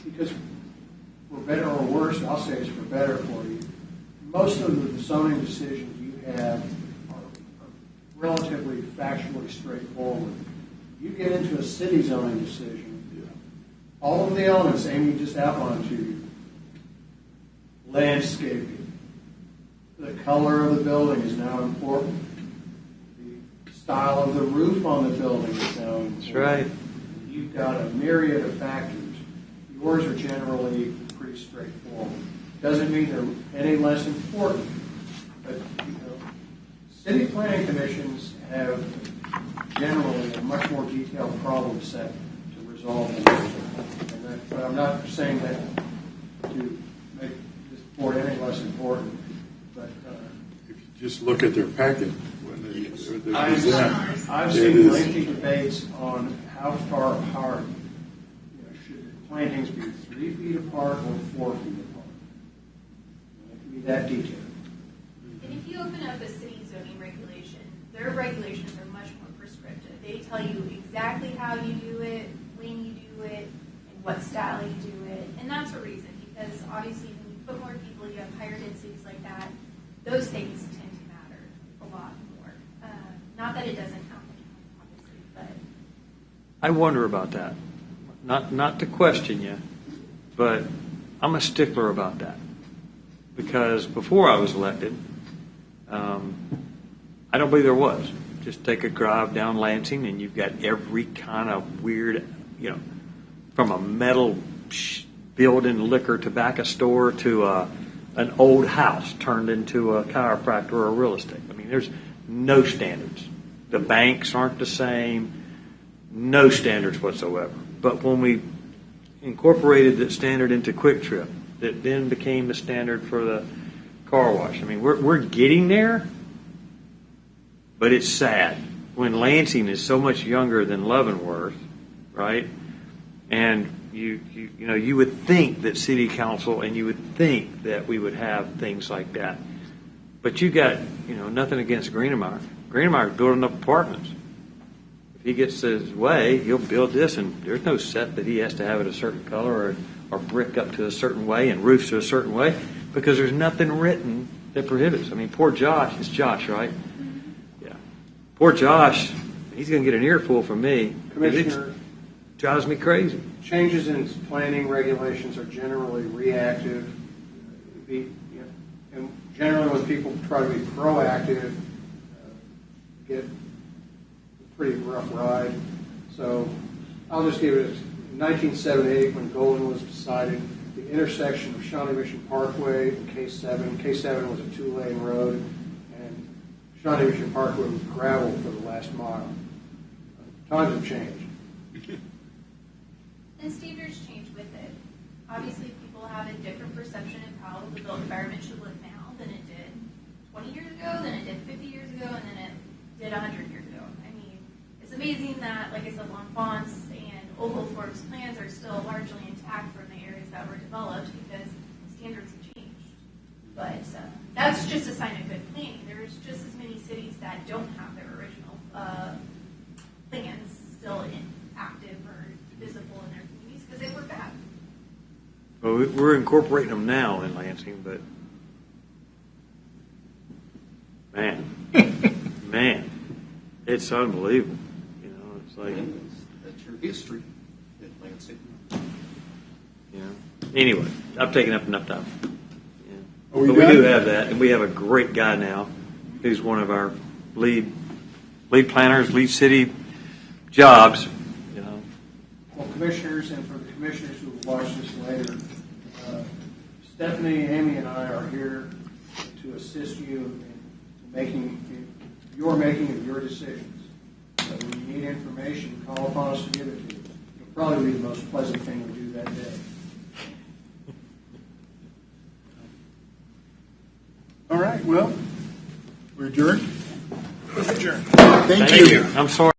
because for better or worse, I'll say it's for better for you. Most of the zoning decisions you have are relatively factually straightforward. You get into a city zoning decision, all of the elements Amy just outlined to you, landscaping, the color of the building is now important. The style of the roof on the building is now important. That's right. You've got a myriad of factors. Yours are generally pretty straightforward. Doesn't mean they're any less important, but city planning commissions have generally a much more detailed problem set to resolve them. But I'm not saying that to make this board any less important. But If you just look at their packet, when they present, I've it seen is- lengthy debates on how far apart, should the plantings be 3 feet apart or 4 feet apart? It can be that detailed. And if you open up a city zoning regulation, their regulations are much more prescriptive. They tell you exactly how you do it, when you do it, and what style you do it. And that's a reason, because obviously when you put more people, you have higher densities like that, those things tend to matter a lot more. Not that it doesn't happen, obviously, but I wonder about that. Not to question you, but I'm a stickler about that. Because before I was elected, I don't believe there was. Just take a drive down Lansing and you've got every kind of weird, from a metal building liquor tobacco store to an old house turned into a chiropractor or a real estate. I mean, there's no standards. The banks aren't the same. No standards whatsoever. But when we incorporated that standard into Quick Trip, that then became the standard for the car wash. I mean, we're getting there, but it's sad when Lansing is so much younger than Leavenworth, right? And you would think that city council and you would think that we would have things like that. But you got, nothing against Greenemeyer. Greenemeyer's building up apartments. If he gets his way, he'll build this, and there's no set that he has to have it a certain color or brick up to a certain way and roofs to a certain way, because there's nothing written that prohibits. I mean, poor Josh. It's Josh, right? Yeah. Poor Josh. He's going to get an earful from me. Commissioner, It drives me crazy. changes in planning regulations are generally reactive. And generally when people try to be proactive, get a pretty rough ride. So I'll just give it, in 1978 when Golden was decided, the intersection of Shawnee Mission Parkway and K7 was a 2-lane road, and Shawnee Mission Parkway was gravel for the last mile. Times have changed. And standards change with it. Obviously, people have a different perception of how the built environment should look now than it did 20 years ago, than it did 50 years ago, and then it did 100 years ago. I mean, it's amazing that, like I said, L'Enfant's and Ogle Fork's plans are still largely intact from the areas that were developed because standards have changed. But that's just a sign of good planning. There's just as many cities that don't have their original plans still active or visible in their communities because they were bad. Well, we're incorporating them now in Lansing, but man, it's unbelievable. You know, it's like, That's your history at Lansing. you know. Anyway, I've taken up enough time. Yeah. Are we But we done? do have that, and we have a great guy now who's one of our lead planners, lead city jobs. You know, Well, commissioners, and for the commissioners who will watch this later, Stephanie, Amy, and I are here to assist you in making of your decisions. So when you need information, call upon us to give it to you. It'll probably be the most pleasant thing we do that day. All right, well, we're adjourned. Adjourned. Thank you. I'm sorry.